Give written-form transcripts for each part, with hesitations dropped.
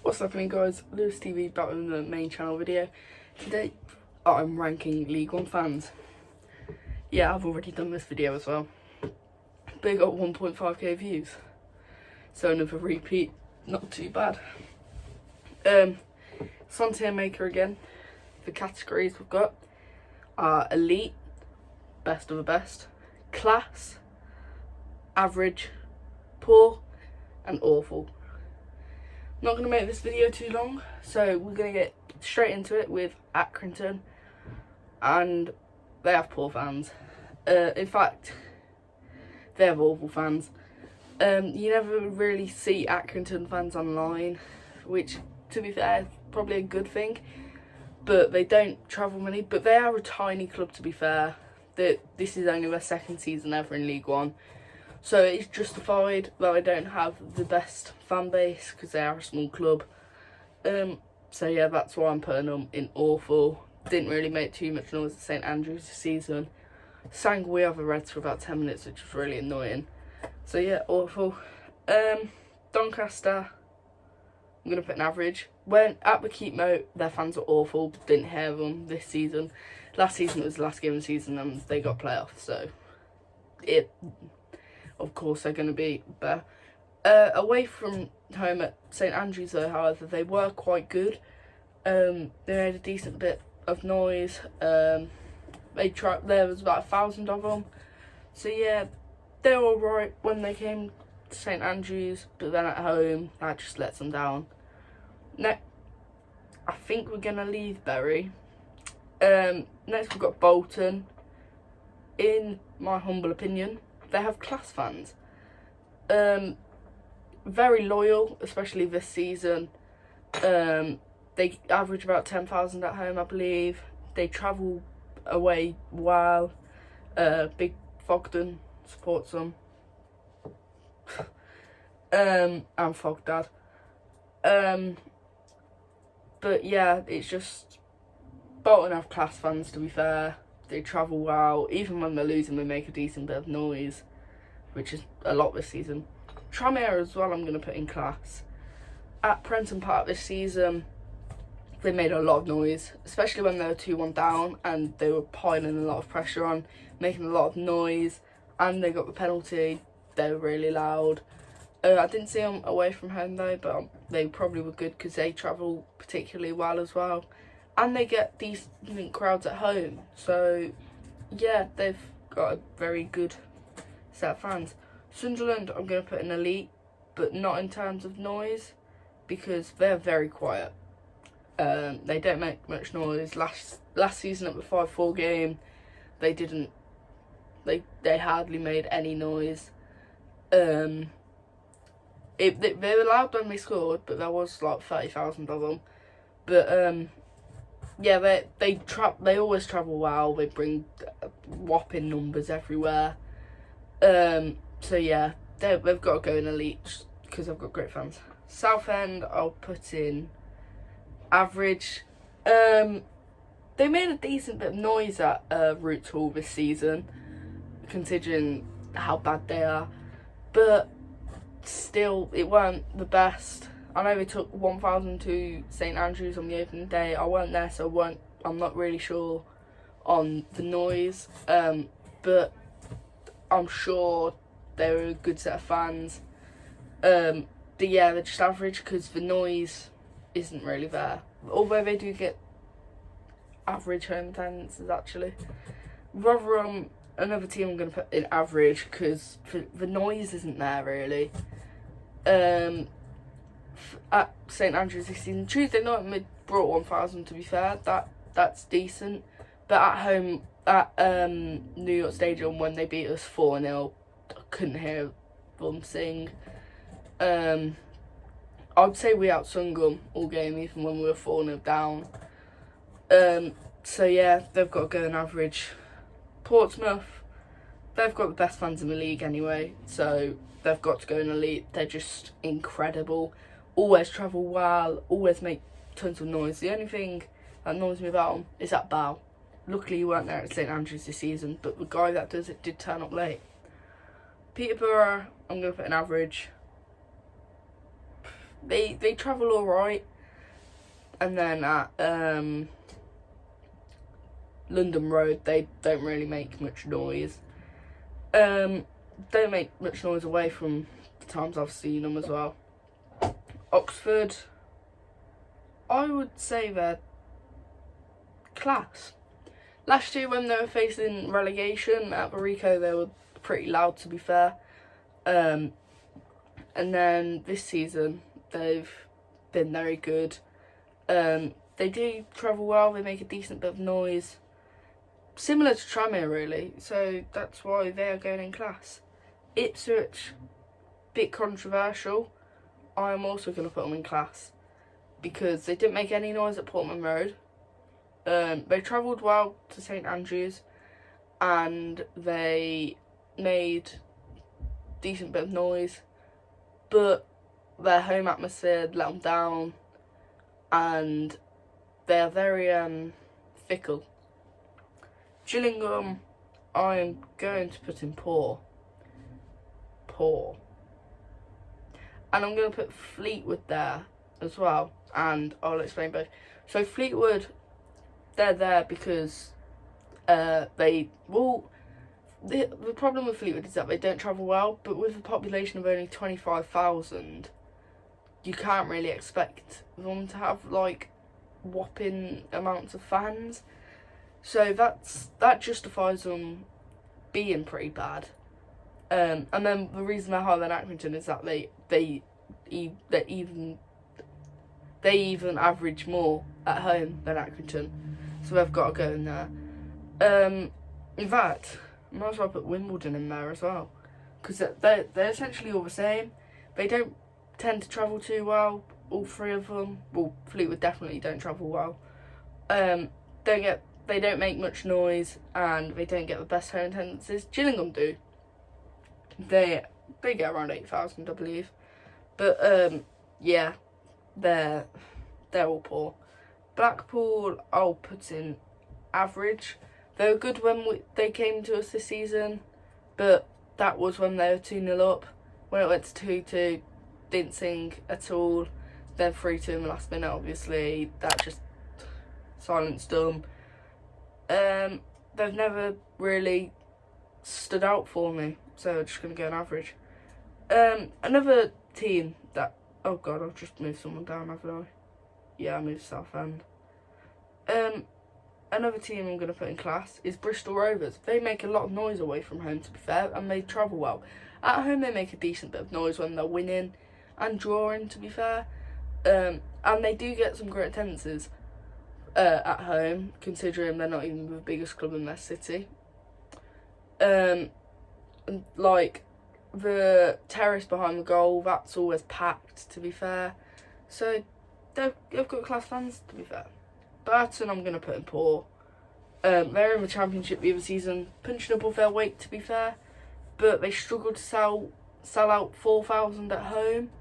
What's happening, guys? LewisTV back with the main channel video. Today I'm ranking League One fans. Yeah, I've already done this video as well, but it got 1.5k views, so another repeat, not too bad. Some tier maker again. The categories we've got are elite, best of the best, class, average, poor and awful. Not going to make this video too long, so we're going to get straight into it with Accrington, and they have poor fans. In fact, they have awful fans. You never really see Accrington fans online, which, to be fair, is probably a good thing, but they don't travel many. But they are a tiny club, to be fair. This is only their second season ever in League One. So it's justified that I don't have the best fan base because they are a small club. So yeah, that's why I'm putting them in awful. Didn't really make too much noise at St Andrews this season. Sang "We Are the Reds" for about 10 minutes, which was really annoying. So yeah, awful. Doncaster, I'm going to put an average. When at the Keep Moat, their fans are awful. Didn't hear them this season. Last season it was the last game of the season and they got playoffs, so of course they're going to be better. Away from home at St Andrews though, however, they were quite good. They made a decent bit of noise. There was about 1,000 of them. So yeah, they were alright when they came to St Andrews, but then at home, that just lets them down. Next, I think we're going to leave Bury. Next we've got Bolton. In my humble opinion, they have class fans. Very loyal, especially this season. They average about 10,000 at home, I believe. They travel away well. Big Fogden supports them. And Fogdad. But yeah, it's just Bolton have class fans, to be fair. They travel well. Even when they're losing, they make a decent bit of noise, which is a lot this season. Tranmere as well, I'm going to put in class. At Prenton Park this season, they made a lot of noise, especially when they were 2-1 down and they were piling a lot of pressure on, making a lot of noise, and they got the penalty. They were really loud. I didn't see them away from home though, but they probably were good because they travel particularly well as well. And they get decent crowds at home. So, yeah, they've got a very good set of fans. Sunderland, I'm going to put in elite, but not in terms of noise, because they're very quiet. They don't make much noise. Last season at the 5-4 game, they didn't. They hardly made any noise. They were loud when they scored, but there was like 30,000 of them. But yeah, they always travel well. They bring whopping numbers everywhere. So yeah, they've got to go in elite because they've got great fans. Southend, I'll put in average. They made a decent bit of noise at Roots Hall this season, considering how bad they are. But still, it weren't the best. I know they took 1,000 to St Andrews on the opening day. I weren't there, so I'm not really sure on the noise. But I'm sure they're a good set of fans. But yeah, they're just average because the noise isn't really there. Although they do get average home attendances, actually. Rotherham, another team I'm going to put in average because the noise isn't there, really. At St Andrews this season, Tuesday night they brought 1,000, to be fair. That's decent. But at home, at New York Stadium, when they beat us 4-0, I couldn't hear them sing. I'd say we outsung them all game, even when we were 4-0 down. So yeah, they've got to go an average. Portsmouth, they've got the best fans in the league anyway, so they've got to go in elite. They're just incredible. Always travel well, always make tons of noise. The only thing that annoys me about them is that bow. Luckily you weren't there at St Andrews this season, but the guy that does it did turn up late. Peterborough, I'm going to put an average. they travel alright. And then at London Road, they don't really make much noise. Don't make much noise away from the times I've seen them as well. Oxford, I would say they're class. Last year when they were facing relegation at Barico, they were pretty loud, to be fair. And then this season, they've been very good. They do travel well, they make a decent bit of noise. Similar to Tranmere, really, so that's why they are going in class. Ipswich, bit controversial. I'm also going to put them in class because they didn't make any noise at Portman Road. They travelled well to St Andrews and they made decent bit of noise, but their home atmosphere let them down and they are very fickle. Gillingham, I'm going to put in poor. And I'm going to put Fleetwood there as well, and I'll explain both. So Fleetwood, they're there because the problem with Fleetwood is that they don't travel well, but with a population of only 25,000, you can't really expect them to have like whopping amounts of fans. So that justifies them being pretty bad. And then the reason they're higher than Accrington is that they even average more at home than Accrington, so they've got to go in there. In fact, I might as well put Wimbledon in there as well, because they're essentially all the same. They don't tend to travel too well, all three of them. Well, Fleetwood definitely don't travel well. They don't make much noise, and they don't get the best home attendances. Gillingham do. They get around 8,000, I believe. But yeah, they're all poor. Blackpool, I'll put in average. They were good when they came to us this season, but that was when they were 2-0 up. When it went to 2-2, didn't sing at all. Then 3-2 in the last minute, obviously. That just silenced them. They've never really stood out for me, so I'm just going to go an average. Another team that... Oh god, I've just moved someone down, haven't I? Yeah, I moved Southend. Another team I'm going to put in class is Bristol Rovers. They make a lot of noise away from home, to be fair, and they travel well. At home, they make a decent bit of noise when they're winning and drawing, to be fair. And they do get some great attendances at home, considering they're not even the biggest club in their city. Like, the terrace behind the goal, that's always packed, to be fair. So, they've got class fans, to be fair. Burton, I'm going to put in poor. They're in the Championship the other season, punching above their weight, to be fair. But they struggled to sell out 4,000 at home.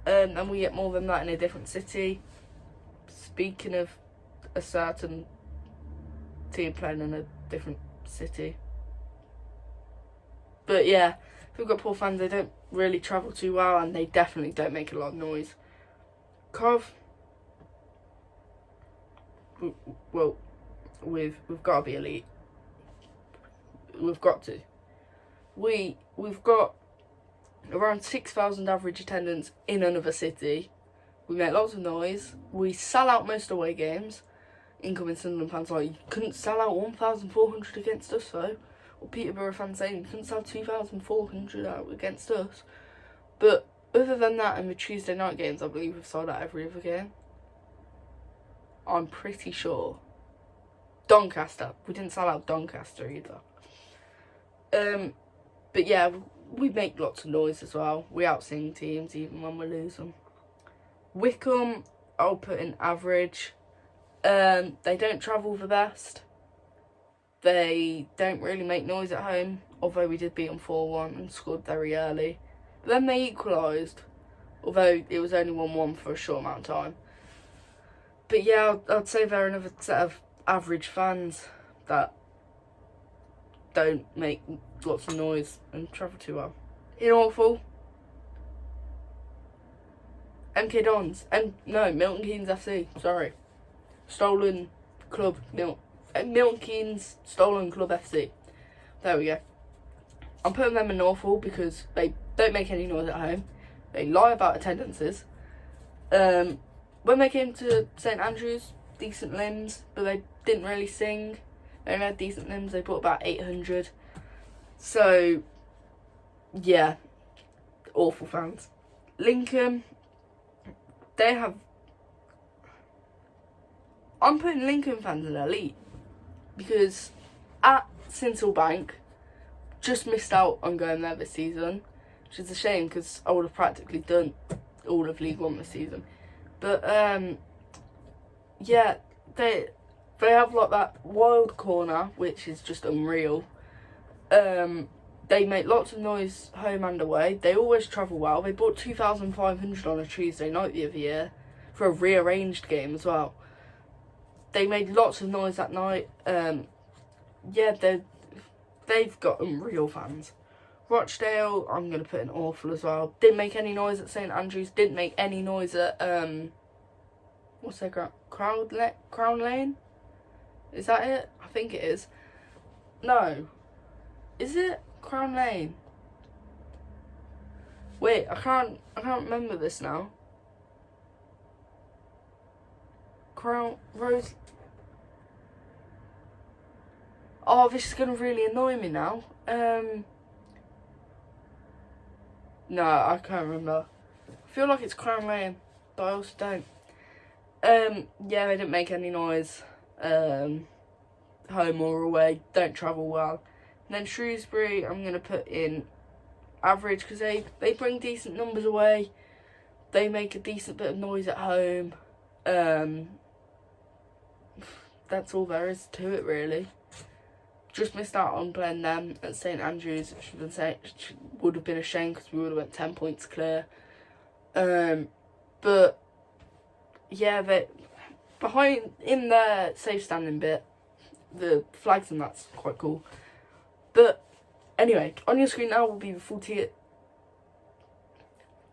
And we get more than that in a different city. Speaking of a certain team playing in a different city. But yeah, if we've got poor fans, they don't really travel too well, and they definitely don't make a lot of noise. Cov, well, we've got to be elite. We've got to. We've got around 6,000 average attendance in another city. We make lots of noise. We sell out most away games. Incoming Sunderland fans like, you couldn't sell out 1,400 against us, though. Or Peterborough fans saying, you couldn't sell 2,400 out against us. But other than that, in the Tuesday night games, I believe we've sold out every other game. I'm pretty sure. Doncaster. We didn't sell out Doncaster either. But yeah, we make lots of noise as well. We out-sing teams even when we lose them. Wickham, I'll put in average. They don't travel the best. They don't really make noise at home, although we did beat them 4-1 and scored very early. But then they equalised, although it was only 1-1 for a short amount of time. But yeah, I'd say they're another set of average fans that don't make lots of noise and travel too well. In Awful, MK Dons. Milton Keynes FC. Sorry. Stolen Club. Milton Keynes Stolen Club FC. There we go. I'm putting them in Northall because they don't make any noise at home. They lie about attendances. When they came to St Andrews, decent limbs, but they didn't really sing. They only had decent limbs. They brought about 800. So, yeah, awful fans. Lincoln, they have... I'm putting Lincoln fans in elite because at Sinsel Bank, just missed out on going there this season, which is a shame because I would have practically done all of League One this season. But yeah, they have like that wild corner, which is just unreal. They make lots of noise home and away. They always travel well. They bought 2,500 on a Tuesday night the other year for a rearranged game as well. They made lots of noise that night. Yeah, they've got unreal fans. Rochdale, I'm going to put in awful as well. Didn't make any noise at St Andrews. Didn't make any noise at, what's their Crown Lane? Is that it? I think it is. No. Is it Crown Lane? Wait, I can't remember this now. Crown Rose. Oh, this is gonna really annoy me now. No, I can't remember. I feel like it's Crown Lane, but I also don't. Yeah, they didn't make any noise. Home or away, don't travel well. And then Shrewsbury, I'm gonna put in average because they bring decent numbers away. They make a decent bit of noise at home. That's all there is to it, really. Just missed out on playing them at St Andrews. Would have been a shame because we would have went 10 points clear. But yeah, they behind in their safe standing bit, the flags and that's quite cool. But anyway, on your screen now will be the full tier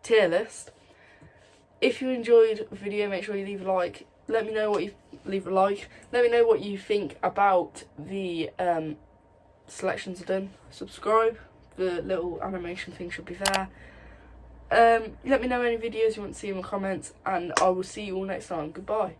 list. If you enjoyed the video, make sure you leave a like. Let me know what you Let me know what you think about the selections I've done. Subscribe. The little animation thing should be there. Let me know any videos you want to see in the comments, and I will see you all next time. Goodbye.